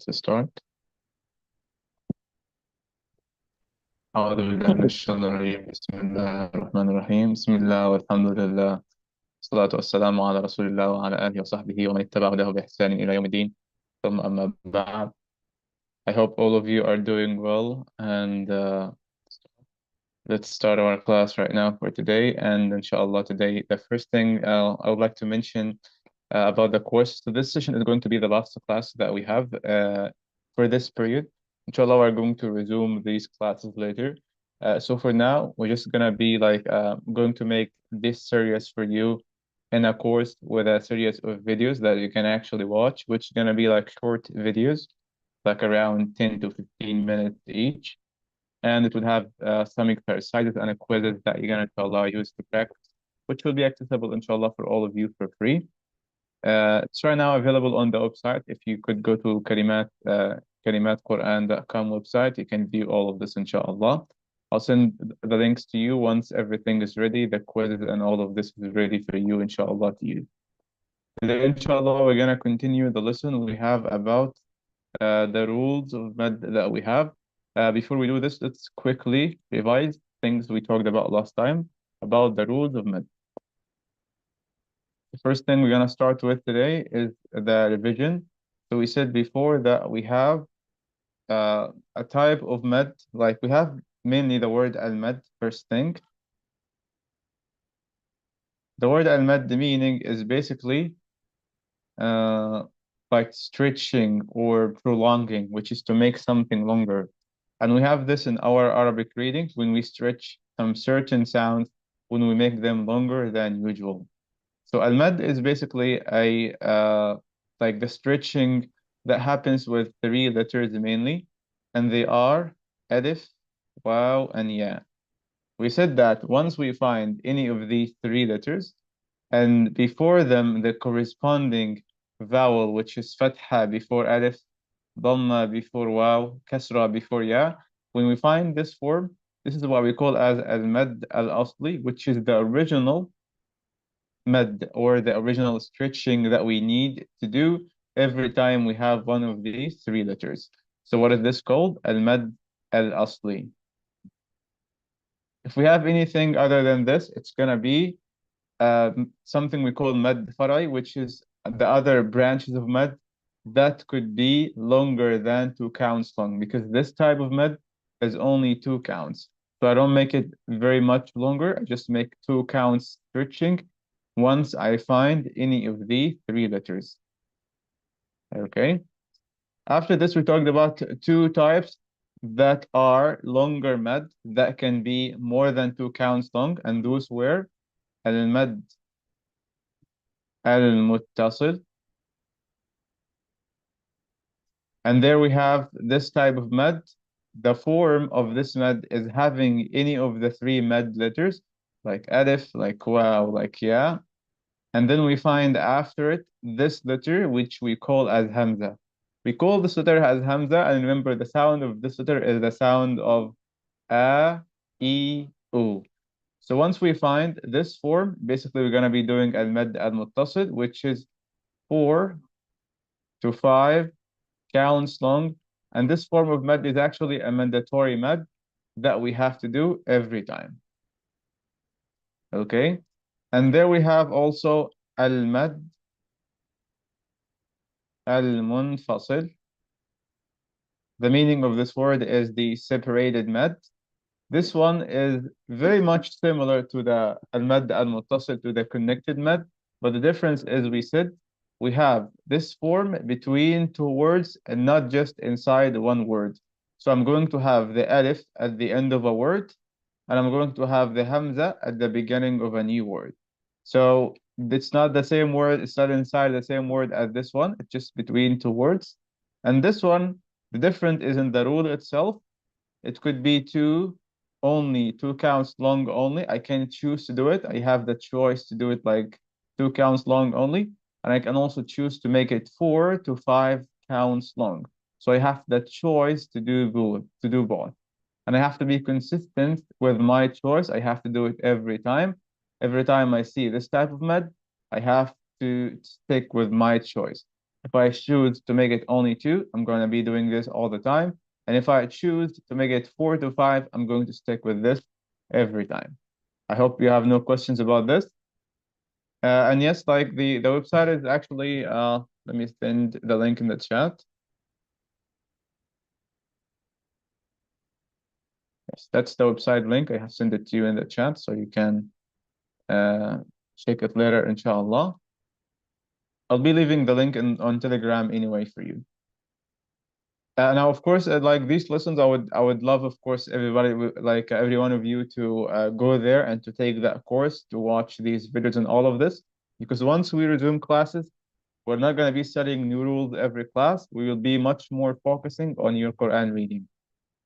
Let's start. أعوذ بالله من الشيطان الرجيم. بسم الله الرحمن الرحيم. بسم الله والحمد لله، والصلاة والسلام على رسول الله وعلى آله وصحبه ومن اتبع هداه بإحسان إلى يوم الدين. ثم أما بعد. I hope all of you are doing well, and let's start our class right now for today. And inshallah, today, the first thing I would like to mention about the course. So this session is going to be the last class that we have for this period. Inshallah, we're going to resume these classes later. So for now, we're just gonna be like going to make this series for you in a course with a series of videos that you can actually watch, which is gonna be like short videos, like around 10 to 15 minutes each. And it will have some exercises and quizzes that you're gonna inshallah use to practice, which will be accessible inshallah for all of you for free. It's right now available on the website. If you could go to kalimatquran.com website, you can view all of this, inshallah. I'll send the links to you once everything is ready, the quizzes and all of this is ready for you, inshallah, to use. Today, inshallah, we're going to continue the lesson we have about the rules of mad that we have. Before we do this, let's quickly revise things we talked about last time about the rules of mad. The first thing we're going to start with today is the revision. So we said before that we have a type of mad, like we have mainly the word al-mad first thing. The word al-mad, the meaning is basically like stretching or prolonging, which is to make something longer. And we have this in our Arabic readings when we stretch some certain sounds, when we make them longer than usual. So al-mad is basically a like the stretching that happens with three letters mainly, and they are alif, waw, and ya. We said that once we find any of these three letters, and before them the corresponding vowel, which is fatha before alif, dhamma before waw, kasra before ya, when we find this form, this is what we call as al-mad al-asli, which is the original mad, or the original stretching that we need to do every time we have one of these three letters. So what is this called? Al-mad al-asli. If we have anything other than this, it's gonna be something we call mad farai, which is the other branches of mad that could be longer than 2 counts long, because this type of mad is only 2 counts. So I don't make it very much longer. I just make 2 counts stretching once I find any of the three letters. Okay. After this, we talked about two types that are longer mad that can be more than 2 counts long, and those were al-mad al-muttasil. And there we have this type of mad. The form of this mad is having any of the three mad letters, like alif, like waw, like ya. And then we find after it this letter, which we call as hamza. We call this letter as hamza, and remember the sound of this letter is the sound of a, e, u. So once we find this form, basically we're gonna be doing al-mad al-muttasil, which is 4 to 5 counts long. And this form of mad is actually a mandatory mad that we have to do every time. Okay? And there we have also al-mad al-munfasil. The meaning of this word is the separated mad. This one is very much similar to the al-mad al-muttasil, to the connected mad, but the difference is we said we have this form between two words and not just inside one word. So I'm going to have the alif at the end of a word, and I'm going to have the hamza at the beginning of a new word. So it's not the same word, it's not inside the same word as this one, it's just between two words. And this one, the difference is in the rule itself. It could be only 2 counts long only. I can choose to do it. I have the choice to do it like 2 counts long only. And I can also choose to make it 4 to 5 counts long. So I have the choice to do both. And I have to be consistent with my choice. I have to do it every time. Every time I see this type of mad, I have to stick with my choice. If I choose to make it only two, I'm going to be doing this all the time. And if I choose to make it 4 to 5, I'm going to stick with this every time. I hope you have no questions about this. And yes, like the website is actually, let me send the link in the chat. Yes, that's the website link. I have sent it to you in the chat so you can check it later, inshallah. I'll be leaving the link on Telegram anyway for you. Now, of course, like these lessons, I would love, of course, everybody, like every one of you, to go there and to take that course, to watch these videos and all of this, because once we resume classes, we're not going to be studying new rules every class. We will be much more focusing on your Quran reading.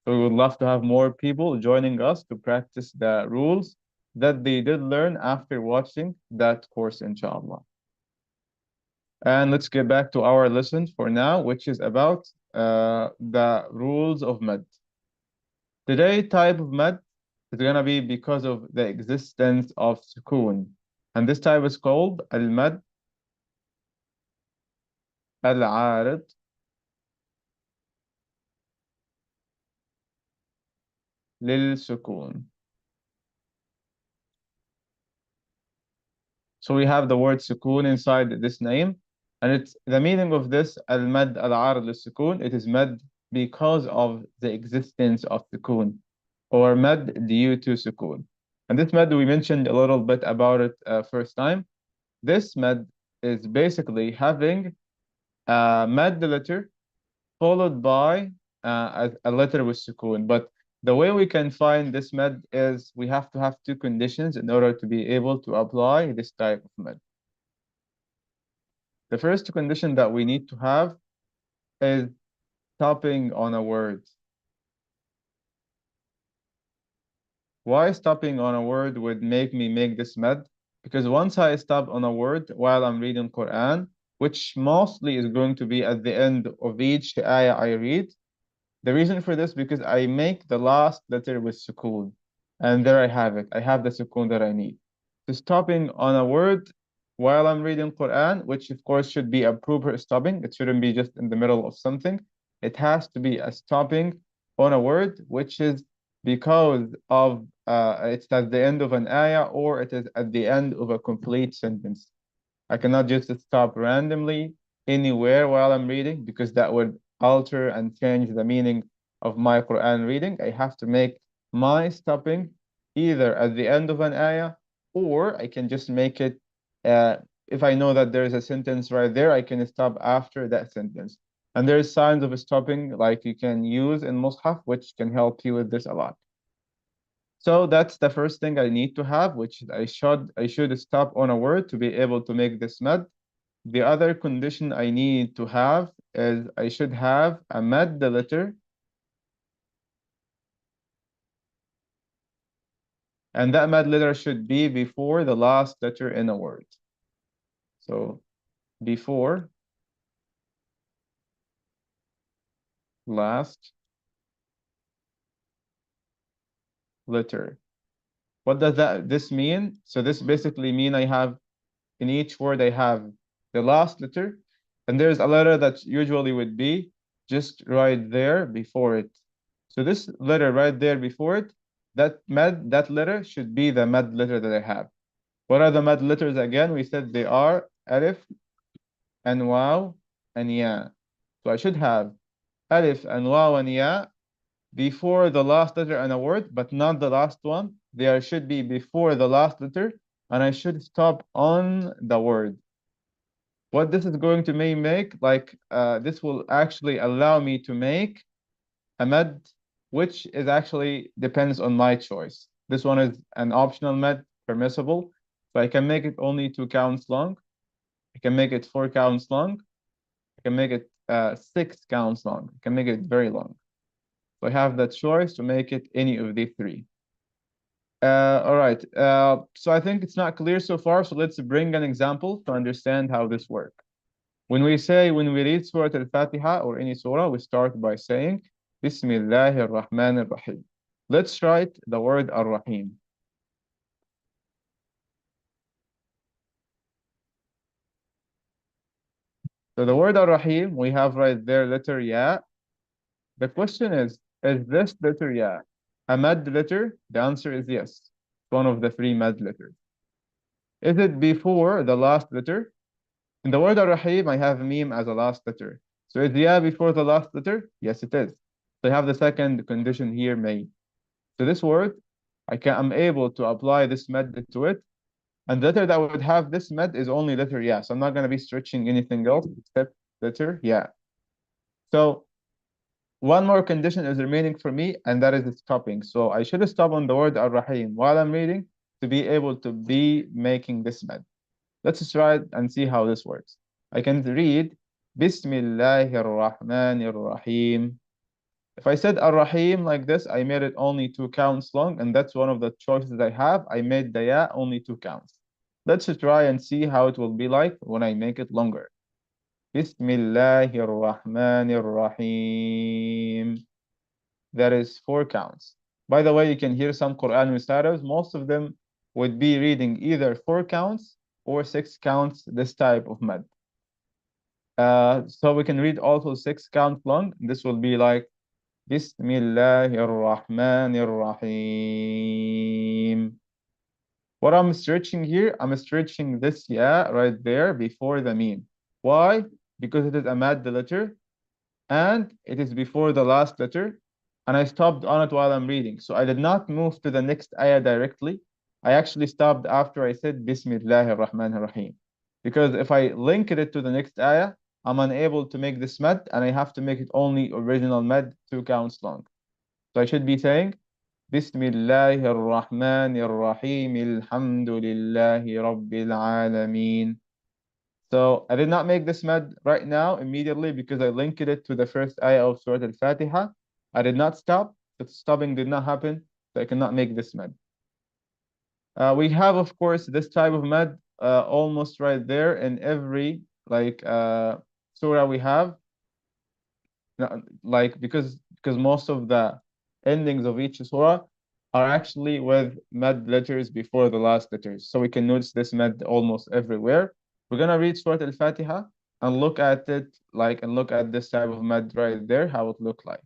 So we would love to have more people joining us to practice the rules that they did learn after watching that course, inshallah. And let's get back to our lesson for now, which is about the rules of mad. Today, type of mad is going to be because of the existence of sukoon. And this type is called al-mad al-arid lil-sukoon. So we have the word sukoon inside this name. And it's the meaning of this al-mad al-arid lil-sukoon. It is mad because of the existence of sukoon, or mad due to sukoon. And this mad, we mentioned a little bit about it first time. This mad is basically having a mad letter followed by a letter with sukoon. But the way we can find this mad is we have to have two conditions in order to be able to apply this type of mad. The first condition that we need to have is stopping on a word. Why stopping on a word would make me make this mad? Because once I stop on a word while I'm reading Quran, which mostly is going to be at the end of each ayah I read, the reason for this because I make the last letter with sukoon. And there I have it. I have the sukoon that I need. So stopping on a word while I'm reading Quran, which of course should be a proper stopping. It shouldn't be just in the middle of something. It has to be a stopping on a word, which is because of it's at the end of an ayah or it is at the end of a complete sentence. I cannot just stop randomly anywhere while I'm reading because that would alter and change the meaning of my Quran reading. I have to make my stopping either at the end of an ayah or I can just make it, if I know that there's a sentence right there, I can stop after that sentence. And there's signs of stopping like you can use in Mus'haf, which can help you with this a lot. So that's the first thing I need to have, which I should stop on a word to be able to make this mad. The other condition I need to have is I should have a mad letter, and that mad letter should be before the last letter in a word. So before last letter. What does this mean? So this basically mean I have in each word I have the last letter, and there's a letter that usually would be just right there before it. So this letter right there before it, that letter should be the mad letter that I have. What are the mad letters again? We said they are alif and waw and ya. So I should have alif and waw and ya before the last letter in a word, but not the last one. They should be before the last letter, and I should stop on the word. What this is going to make, like, this will actually allow me to make a mad, which is actually depends on my choice. This one is an optional mad, permissible. So I can make it only 2 counts long. I can make it 4 counts long. I can make it 6 counts long. I can make it very long. So I have that choice to make it any of the three. All right. So I think it's not clear so far. So let's bring an example to understand how this works. When we read Surah Al-Fatiha or any surah, we start by saying, Bismillahir Rahmanir Rahim. Let's write the word Ar-Rahim. So the word Ar-Rahim, we have right there letter Ya. The question is this letter Ya a mad letter? The answer is yes. It's one of the three mad letters. Is it before the last letter? In the word Ar-Rahim, I have Mim as a last letter. So is Ya before the last letter? Yes, it is. So I have the second condition here made. So this word, I'm able to apply this mad to it. And the letter that would have this med is only letter Ya. So I'm not going to be stretching anything else except letter Ya. So one more condition is remaining for me, and that is stopping. So I should stop on the word Ar-Rahim while I'm reading to be able to be making this med. Let's try it and see how this works. I can read Bismillahir Rahmanir Rahim. If I said Ar-Rahim like this, I made it only 2 counts long, and that's one of the choices I have. I made the Ya only 2 counts. Let's try and see how it will be like when I make it longer. Bismillahir Rahmanir Rahim. That is 4 counts. By the way, you can hear some Quran reciters. Most of them would be reading either 4 counts or 6 counts, this type of mad. So we can read also 6 counts long. This will be like Bismillahir Rahmanir Rahim. What I'm stretching here, I'm stretching this Ya right there before the meme. Why? Because it is a mad letter and it is before the last letter, and I stopped on it while I'm reading. So I did not move to the next ayah directly. I actually stopped after I said Bismillahir Rahmanir Rahim. Because if I link it to the next ayah, I'm unable to make this mad, and I have to make it only original mad 2 counts long. So I should be saying Bismillahir Rahmanir Rahim, Alhamdulillahi Rabbil Alameen. So I did not make this mad right now immediately because I linked it to the first ayah of Surah Al-Fatiha. I did not stop. The stopping did not happen, so I cannot make this mad. We have, of course, this type of mad almost right there in every surah we have. Like because most of the endings of each surah are actually with mad letters before the last letters. So we can notice this mad almost everywhere. We're gonna read Surah Al-Fatiha and look at it and look at this type of mad right there, how it look like.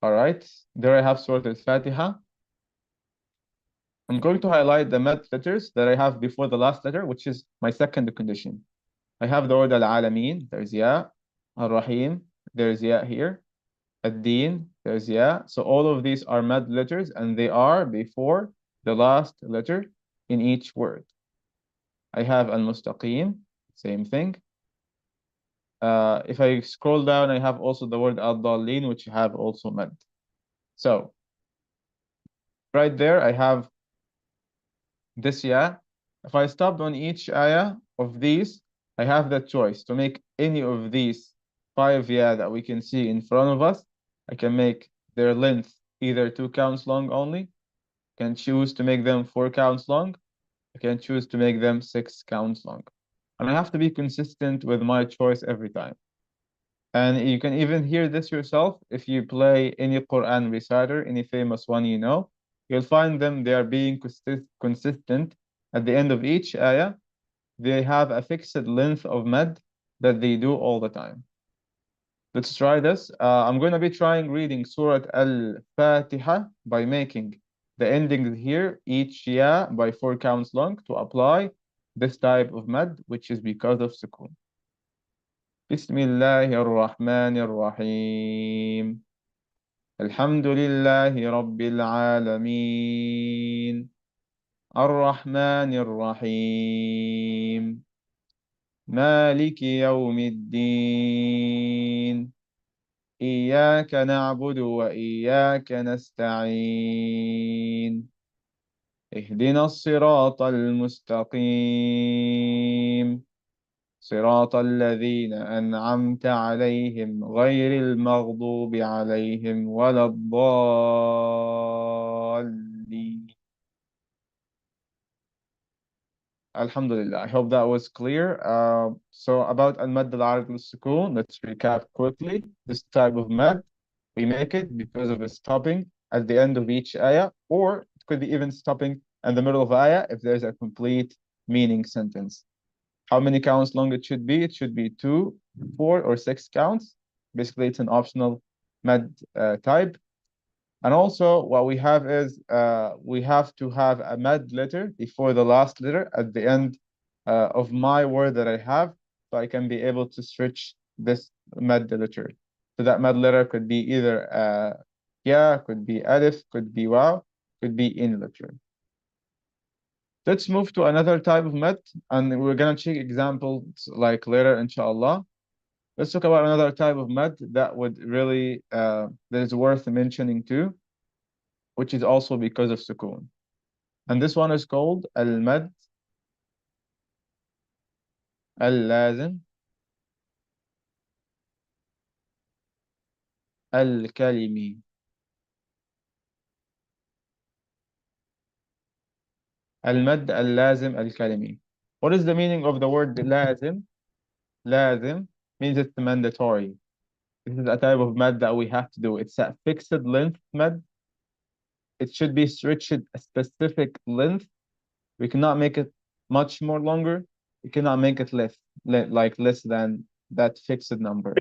All right, there I have Surah Al-Fatiha. I'm going to highlight the mad letters that I have before the last letter, which is my second condition. I have the word Al-Alameen, there's Ya. Ar-Rahim, there's Ya here. Ad-Din, there's Ya. So all of these are mad letters, and they are before the last letter in each word. I have Al-Mustaqim, same thing. If I scroll down, I have also the word Ad-Dallin, which have also mad. So right there, I have this Ya. If I stopped on each ayah of these, I have the choice to make any of these 5 Ya that we can see in front of us. I can make their length either 2 counts long only. I can choose to make them 4 counts long. I can choose to make them 6 counts long. And I have to be consistent with my choice every time. And you can even hear this yourself if you play any Quran reciter, any famous one you know. You'll find them, they are being consistent at the end of each ayah. They have a fixed length of mad that they do all the time. Let's try this. I'm going to be trying reading Surah Al-Fatiha by making the endings here, each Ya by 4 counts long to apply this type of mad, which is because of sukoon. Bismillahir Rahmanir Rahim. Alhamdulillahi Rabbil Alameen. Ar-Rahmanir Rahim. مالك يوم الدين إياك نعبد وإياك نستعين اهدنا الصراط المستقيم صراط الذين أنعمت عليهم غير المغضوب عليهم ولا الضالين. Alhamdulillah. I hope that was clear. So about al-mad al-arid al-sukoon, let's recap quickly. This type of mad, we make it because of a stopping at the end of each ayah, or it could be even stopping in the middle of ayah if there's a complete meaning sentence. How many counts long it should be? It should be 2, 4, or 6 counts. Basically, it's an optional med type. And also, what we have is we have to have a med letter before the last letter at the end of my word that I have, so I can be able to switch this med letter. So that med letter could be either ya, could be alif, could be waw, could be in letter. Let's move to another type of med, and we're gonna check examples like later, inshallah. Let's talk about another type of med that would really that is worth mentioning too, which is also because of sukoon. And this one is called al-mad al-lazim al-kalimi. Al-mad al-lazim al-kalimi. What is the meaning of the word lazim? Lazim means it's mandatory. This is a type of mad that we have to do. It's a fixed length mad. It should be stretched a specific length. We cannot make it much more longer. We cannot make it less than that fixed number.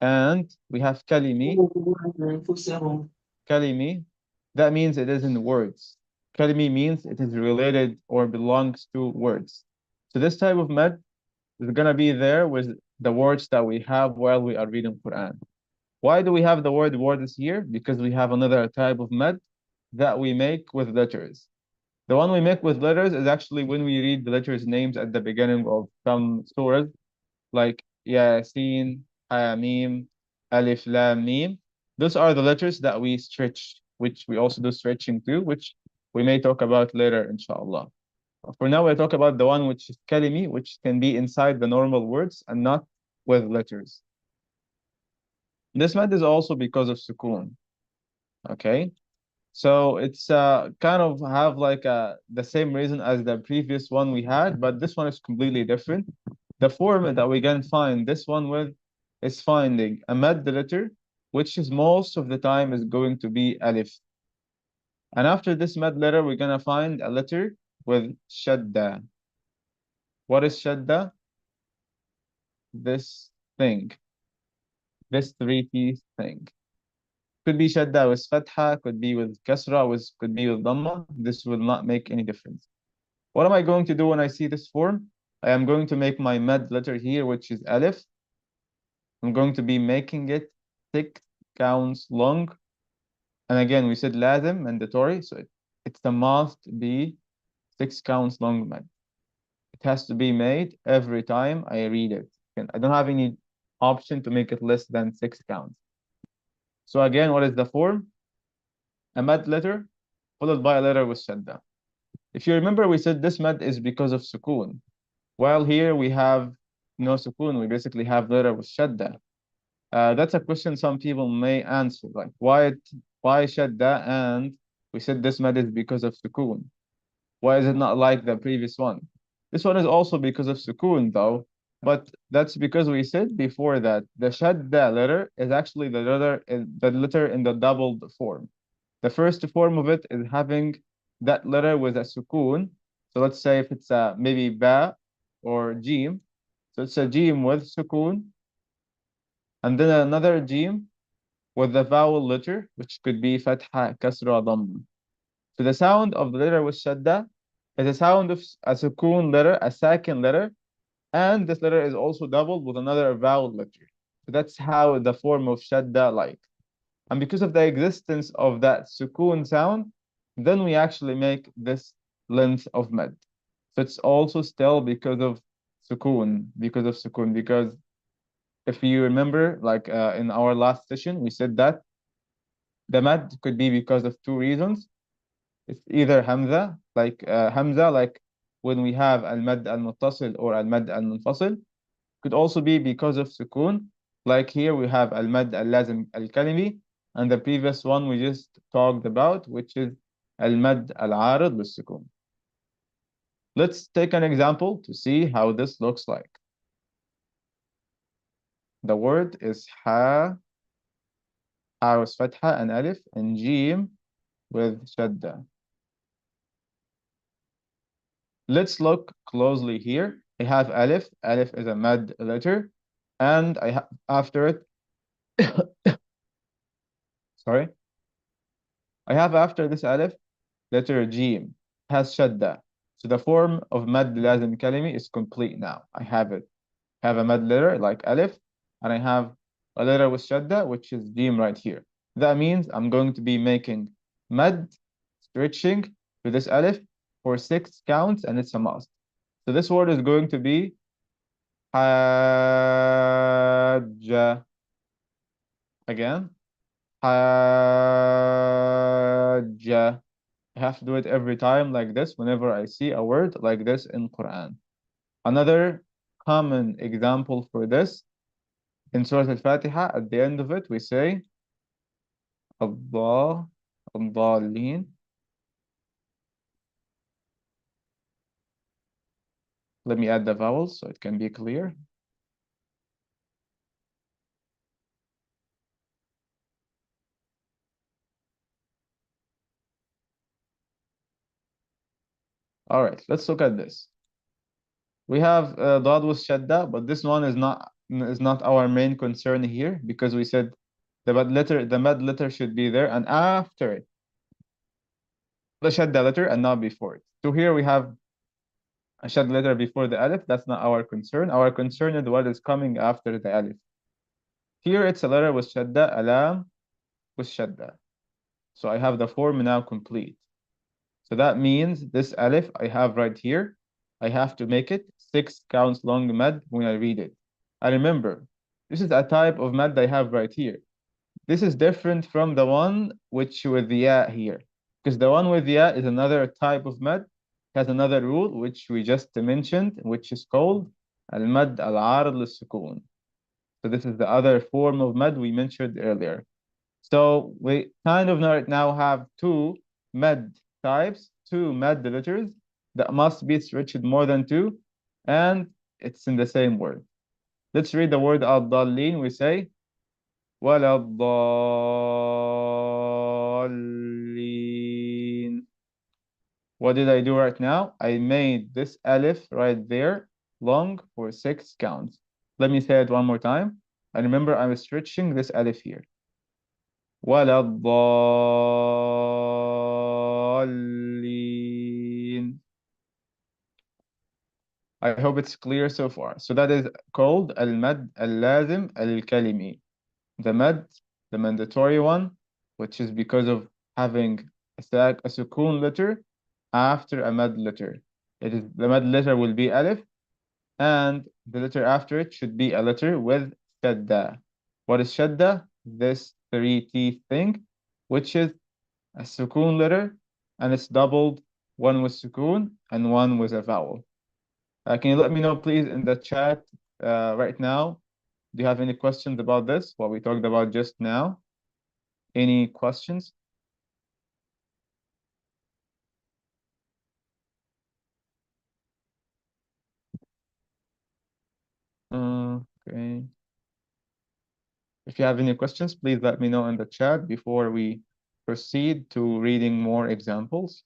And we have kalimi. Kalimi, that means it is in words. Kalimi means it is related or belongs to words. So this type of mad is gonna be there with the words that we have while we are reading Quran. Why do we have the word words here? Because we have another type of mad that we make with letters. The one we make with letters is actually when we read the letters names at the beginning of some surahs, like Yasin, Hamim, Alif, Lam, Mim. Those are the letters that we stretch, which we also do stretching too, which we may talk about later, inshallah. For now, we'll talk about the one which is kalimi, which can be inside the normal words and not with letters. This mad is also because of sukoon. Okay. So it's kind of have like the same reason as the previous one we had, but this one is completely different. The format that we can find this one with is finding a mad letter, which is most of the time is going to be alif. And after this mad letter, we're gonna find a letter with shadda. What is shadda? This thing, this three-piece thing. Could be shadda with fatha, could be with kasra, could be with dhamma. This will not make any difference. What am I going to do when I see this form? I am going to make my mad letter here, which is alif. I'm going to be making it 6 counts long. And again, we said lazim, mandatory, so it's a must be 6 counts long mad. It has to be made every time I read it. And I don't have any option to make it less than 6 counts. So again, what is the form? A mad letter followed by a letter with shadda. If you remember, we said this mad is because of sukoon. While here we have no sukoon, we basically have letter with shadda. That's a question some people may answer, like why shadda and we said this mad is because of sukoon. Why is it not like the previous one? This one is also because of sukoon though, but that's because we said before that the shadda letter is actually the letter in the doubled form. The first form of it is having that letter with a sukoon. So let's say if it's maybe ba or jim. So it's a jim with sukoon, and then another jim with the vowel letter, which could be fatha, kasra, dhamma. So the sound of the letter with shadda is a sound of a sukoon letter, a second letter, and this letter is also doubled with another vowel letter. So that's how the form of shadda like. And because of the existence of that sukoon sound, then we actually make this length of mad. So it's also still because of sukoon, because if you remember, like in our last session, we said that the mad could be because of two reasons. It's either hamza, like when we have al-mad al-muttasil or al-mad al-munfasil. Could also be because of sukoon, like here we have al-mad al-lazim al-kalimi, and the previous one we just talked about, which is al-mad al-arid bis-sukoon. Let's take an example to see how this looks like. The word is ha with fatha and alif, and jim with shadda. Let's look closely here. I have alif. Alif is a mad letter, and I have after it, sorry, I have after this alif letter jim has shadda. So the form of mad lazim kalimi is complete now. I have it. I have a mad letter like alif, and I have a letter with shadda, which is jim right here. That means I'm going to be making mad stretching to this alif for 6 counts, and it's a must. So this word is going to be حاجة. Again, حاجة. I have to do it every time like this whenever I see a word like this in Quran. Another common example for this in Surah Al-Fatiha, at the end of it, we say Allah, الضالين. Let me add the vowels so it can be clear. All right, let's look at this. We have Dad with Shadda, but this one is not our main concern here because we said the mad letter should be there and after it, the Shadda letter and not before it. So here we have a Shadda letter before the Alif. That's not our concern. Our concern is what is coming after the Alif. Here it's a letter with Shadda, Alam with Shadda. So I have the form now complete. So that means this Alif I have right here, I have to make it 6 counts long mad when I read it. I remember, this is a type of mad I have right here. This is different from the one which with the ya here. Because the one with the ya is another type of mad, has another rule which we just mentioned, which is called al-mad al-arid lis-sukun. So this is the other form of mad we mentioned earlier. So we kind of right now have two med types, two med letters that must be stretched more than two, and it's in the same word. Let's read the word ad-dallin. We say ولا الضالين. What did I do right now? I made this alif right there long for 6 counts. Let me say it one more time. And remember, I'm stretching this alif here. ولا الضالين. I hope it's clear so far. So that is called al-mad al-lazim al-kalimi. The mad, the mandatory one, which is because of having a sukun letter after a mad letter. It is the mad letter will be alif, and the letter after it should be a letter with shadda. What is shadda? This three teeth thing, which is a sukun letter, and it's doubled, one with sukun and one with a vowel. Can you let me know, please, in the chat right now? Do you have any questions about this, what we talked about just now? Any questions? Okay. If you have any questions, please let me know in the chat before we proceed to reading more examples.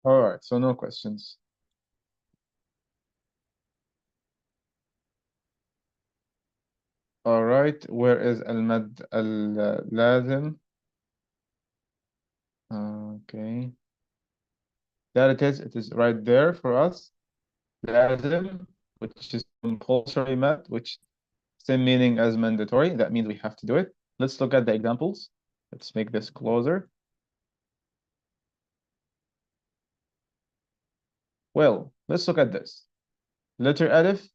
All right, so no questions. All right, where is al-mad al-lazim? Okay. There it is. It is right there for us. Lazim, which is compulsory mad, which same meaning as mandatory. That means we have to do it. Let's look at the examples. Let's make this closer. Well, let's look at this. Letter Alif,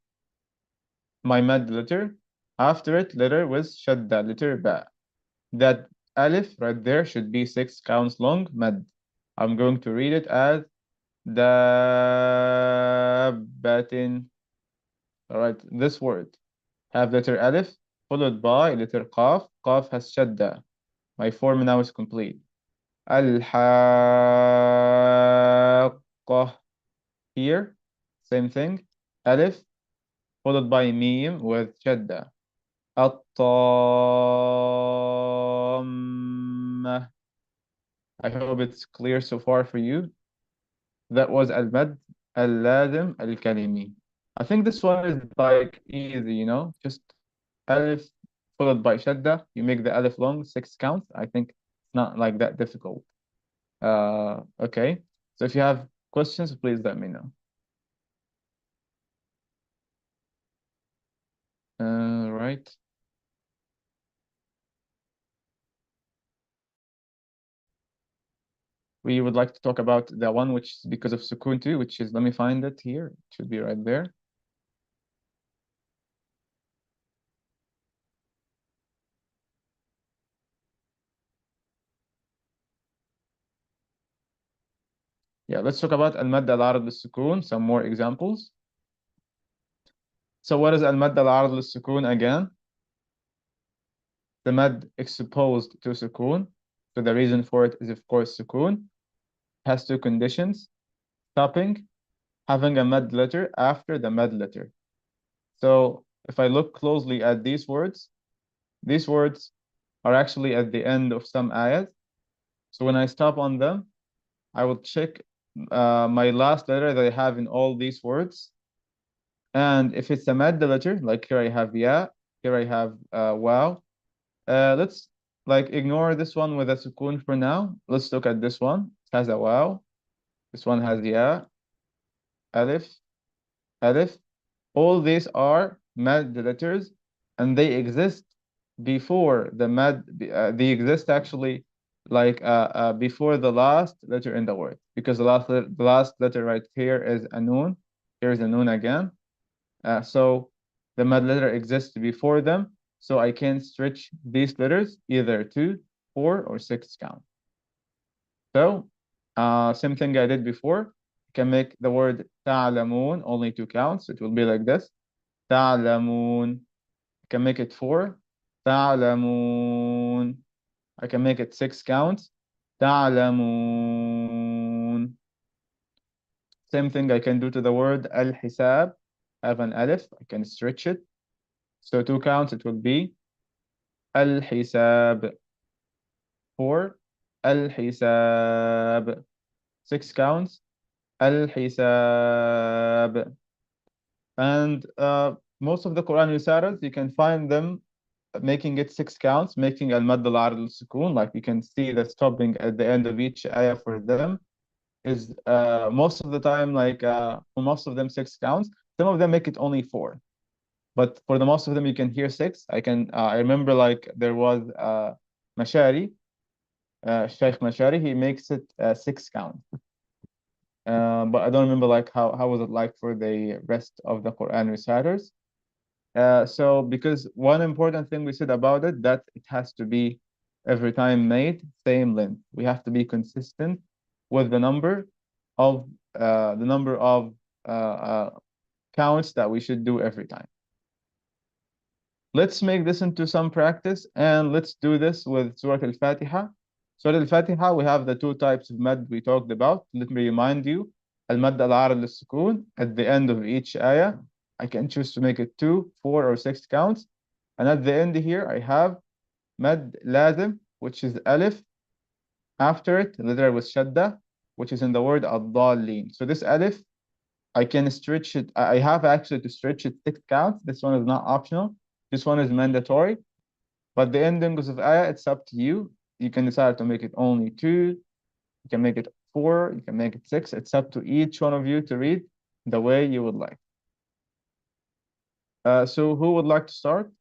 my mad letter. After it, letter with shadda, letter ba. That Alif right there should be 6 counts long, mad. I'm going to read it as dabbatin. All right, this word have letter Alif followed by letter Qaf. Qaf has shadda. My form now is complete. الحاقة. Here, same thing. Alif, followed by meme with shadda. الطامة. I hope it's clear so far for you. That was al-mad al-lazim al-kalimi. I think this one is like easy, just alif followed by shadda. You make the alif long, 6 counts. I think it's not like that difficult. Okay. So if you have questions, please let me know. Right. We would like to talk about the one which is because of sukun too, which is, let me find it here. It should be right there. Yeah, let's talk about al-madd al-arad al-sukun, some more examples. So what is al-madd al-arad al-sukun again? The mad exposed to sukun. So the reason for it is, of course, sukun. Has two conditions: stopping, having a mad letter after the mad letter. So if I look closely at these words are actually at the end of some ayat. So when I stop on them, I will check my last letter that I have in all these words. And if it's a mad letter, like here I have ya, here I have wow. Let's like ignore this one with a sukun for now. Let's look at this one. It has a wow. This one has ya, alif, alif. All these are mad letters, and they exist before the mad. They exist actually like before the last letter in the word, because the last letter right here is a noon. Here is a noon again. So the mad letter exists before them. So I can stretch these letters either 2, 4, or 6 count. So same thing I did before. I can make the word تعلمون only 2 counts. It will be like this. تعلمون. I can make it 4. تعلمون. I can make it 6 counts. تعلمون. Same thing I can do to the word al-hisab. I have an alif. I can stretch it. So 2 counts, it will be الحساب. 4 الحساب. 6 counts الحساب. And most of the Quran usaras, you can find them making it 6 counts, making al-mad al-ard al-sukun. Like you can see the stopping at the end of each ayah for them is most of the time, like for most of them 6 counts. Some of them make it only 4. But for the most of them, you can hear 6. I remember like there was Mashari, Sheikh Mashari, he makes it 6 count. But I don't remember like how was it like for the rest of the Quran reciters. So because one important thing we said about it, that it has to be every time made same length. We have to be consistent with the number of counts that we should do every time. Let's make this into some practice, and let's do this with Surah Al-Fatiha. Surah Al-Fatiha, we have the 2 types of mad we talked about. Let me remind you, al-mad al-arad al-sukun at the end of each ayah. I can choose to make it 2, 4, or 6 counts. And at the end here, I have mad lazim, which is alif. After it, the letter with shadda, which is in the word ad-dallin. So this alif, I can stretch it. I have actually to stretch it 6 counts. This one is not optional. This one is mandatory. But the endings of ayah, it's up to you. You can decide to make it only 2. You can make it 4. You can make it 6. It's up to each one of you to read the way you would like. So who would like to start?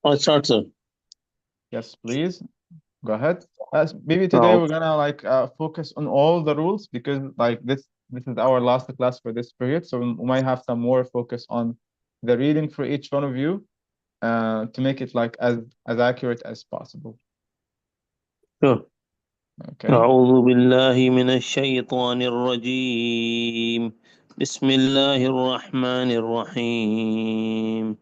I'll start, sir. Yes, please. Go ahead. Maybe today we're gonna like focus on all the rules, because like this is our last class for this period, so we might have some more focus on the reading for each one of you to make it like as accurate as possible. Sure. Okay. أعوذ بالله من الشيطان الرجيم بسم الله الرحمن الرحيم.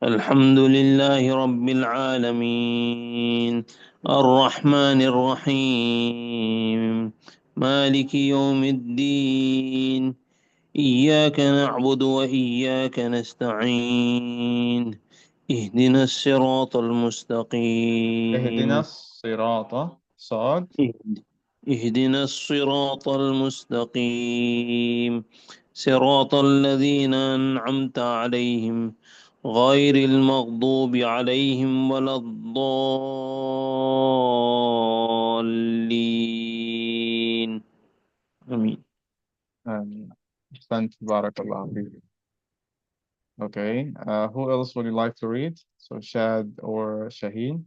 الحمد لله رب العالمين، الرحمن الرحيم، مالك يوم الدين. إياك نعبد وإياك نستعين. اهدنا الصراط اهدنا المستقيم. الصراط صاد. اهدنا الصراط المستقيم، صراط الذين أنعمت عليهم غير المغضوب عليهم ولا الضالين. آمين. آمين. أحسنت بارك الله فيك. Okay. Who else would you like to read? So Shad or Shaheen?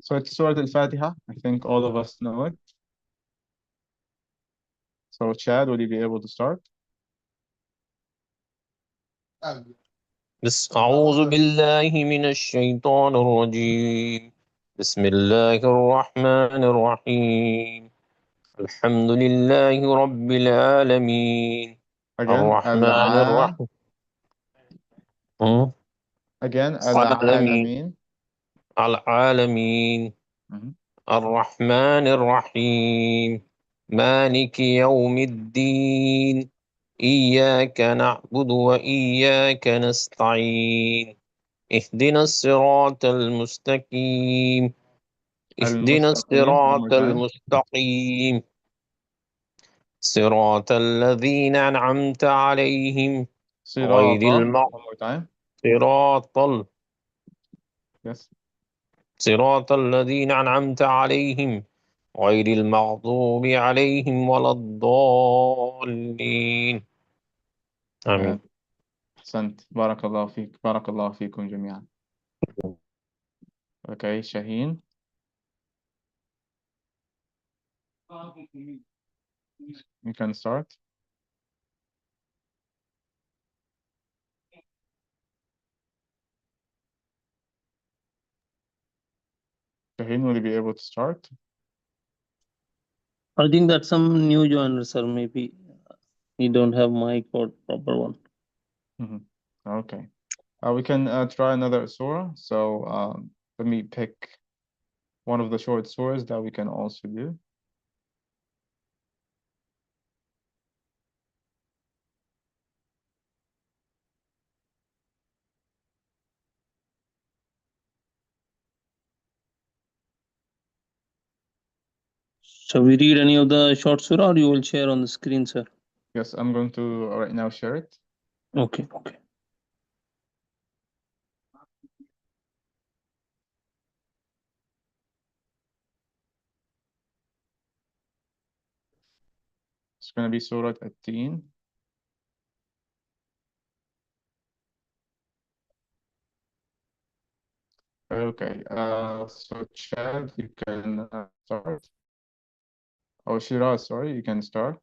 So it's Surah Al-Fatiha. I think all of us know it. So Chad, will you be able to start? بس أعوذ بالله من الشيطان الرجيم. بسم الله الرحمن الرحيم. الحمد لله رب العالمين. Again, الرحمن الرحيم. again, العالمين. Al-Alamin. العالمين. Mhm. الرحمن الرحيم. مالك يوم الدين. إياك نعبد وإياك نستعين. اهدنا الصراط المستقيم. اهدنا Al-Mustaqim. One more الصراط time. المستقيم، صراط الذين أنعمت عليهم غير Sirata. One more time. صراط Yes. صراط الذين أنعمت عليهم غير المغضوب عليهم ولا الضالين. آمين. أحسنت بارك الله فيك. بارك الله فيكم جميعا. Okay, Shaheen. You can start. Shaheen, will you be able to start? I think that's some new joiner, sir. Maybe you don't have mic or proper one. Mhm. Okay. We can try another surah. So let me pick one of the short surahs that we can also do. Shall we read any of the short surah or you will share on the screen, sir? Yes, I'm going to right now share it. Okay, okay. It's going to be Surah At-Teen. Okay, so Chad, you can start. Oh, Shiraz, sorry, you can start.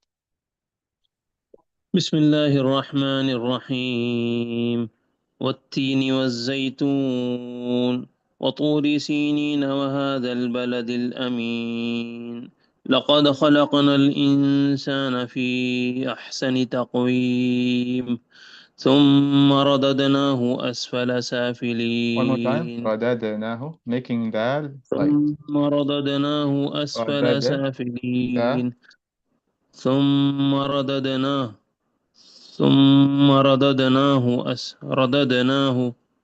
بسم الله الرحمن الرحيم. والتين والزيتون وطور سينين وهذا البلد الأمين. لقد خلقنا الإنسان في أحسن تقويم ثم رددناه أسفل One more time. سافلين. Radadnahu, making dal light. ثم رددناه أسفل Radada, da. سافلين. ثم رددناه ثم رددناه.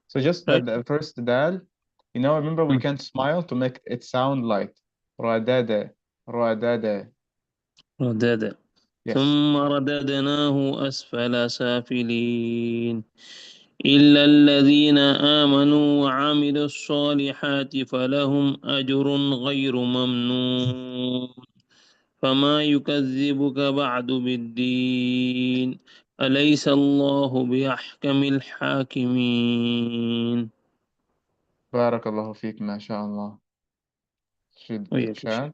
So just Right? the first dal, remember we can smile to make it sound light. Radada, radada. ردد. Yes. ثم رددناه أسفل سافلين. إلا الذين آمنوا وعملوا الصالحات فلهم أجر غير ممنون. فما يكذبك بعد بالدين. أليس الله بأحكم الحاكمين. بارك الله فيك, ما شاء الله. وياك يا شيخ.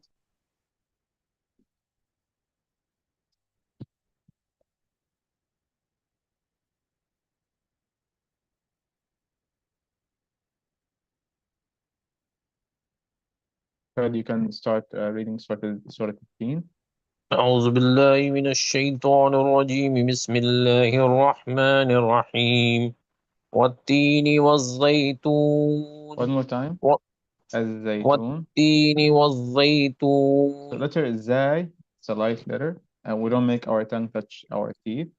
Shad. Fred, you can start reading Surah 15. أعوذ بالله من الشيطان الرجيم بسم الله الرحمن الرحيم والتين والزيتون One more time. و- الزيتون. والتين So والزيتون letter is Zai. It's a light letter, and we don't make our tongue touch our teeth.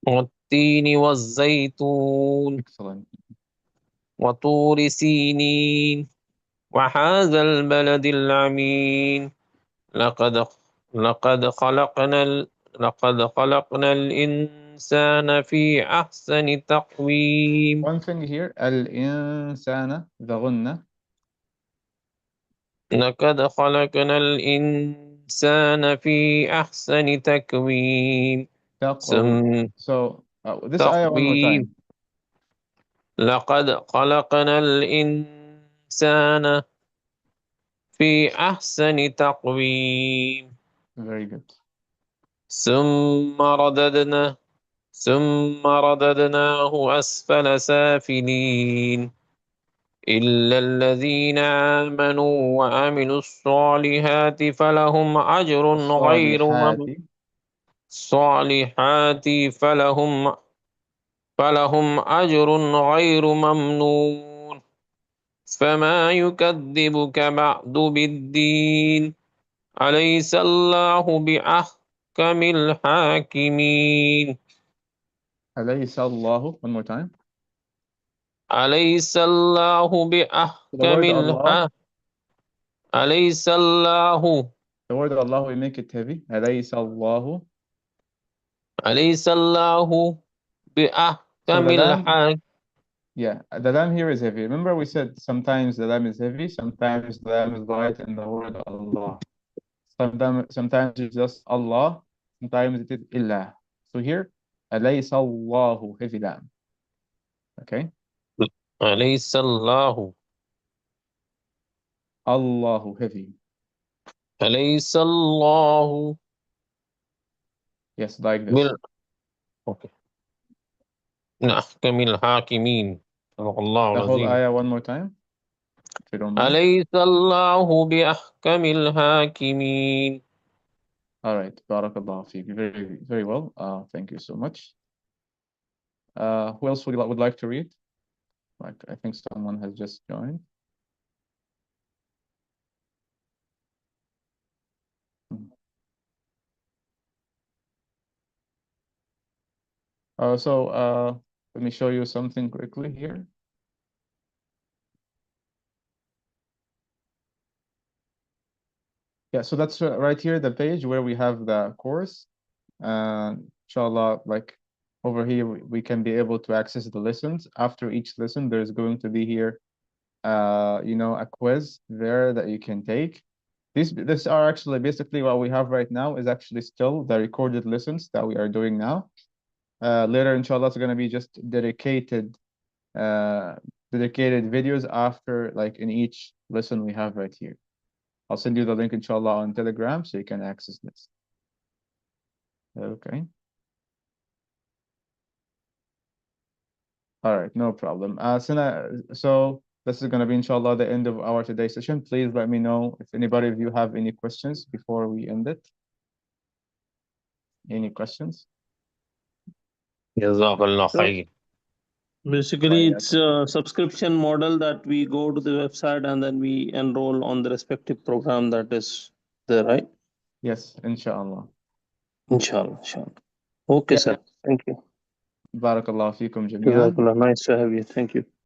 والتين والزيتون Excellent. وطور سينين وهذا البلد الأمين لقد لقد خلقنا لقد خلقنا الإنسان في أحسن تقويم One thing here, الإنسان, the غنة. لقد خلقنا الإنسان في أحسن تقويم تقويم. So this ayah one more تقويم time. لقد خلقنا الإنسان في أحسن تقويم Very good. ثم رددنا ثم رددناه أسفل سافلين إلا الذين آمنوا وعملوا الصالحات فلهم أجر غير الصالحات. الصالحات فلهم أجر غير ممنون فما يكذبك بعد بالدين أليس الله بأحكم الحاكمين أليس الله. One more time. أليس الله The بأحكم word Allah. أليس الله The word Allah, we make it heavy. أليس الله. أليس الله So بأحكم the lam, الحاكمين yeah, the lam here is heavy. Remember we said sometimes the lam is heavy, sometimes the lam is light in the word Allah. Sometimes it's just Allah, sometimes it is Illah. So here, أليس الله heavy lam. Okay? أليس الله Allahu heavy. أليس الله Yes, like this. بال أوكي من أحكم الحاكمين صدق الله The whole العظيم ayah one more time, if you don't mind. أليس الله بأحكم الحاكمين All right, barakallah feek. Very, very well. Thank you so much. Who else would like to read? Like, I think someone has just joined. Let me show you something quickly here. Yeah, so that's right here, the page where we have the course. Inshallah, like over here, we can be able to access the lessons. After each lesson, there's going to be here, a quiz there that you can take. These are actually basically what we have right now is actually still the recorded lessons that we are doing now. Later, inshallah, it's going to be just dedicated videos after, like, in each lesson we have right here. I'll send you the link, inshallah, on Telegram so you can access this. Okay. All right, no problem. So this is going to be, inshallah, the end of our today's session. Please let me know if anybody of you have any questions before we end it. Any questions? جزاك الله خير Basically, it's a subscription model that we go to the website and then we enroll on the respective program that is there, right? Yes, inshallah. Inshallah, inshallah. Okay, Yeah. sir. Thank you. Barakallahu feekum jami'an. Jazakallah. Nice to have you. Thank you.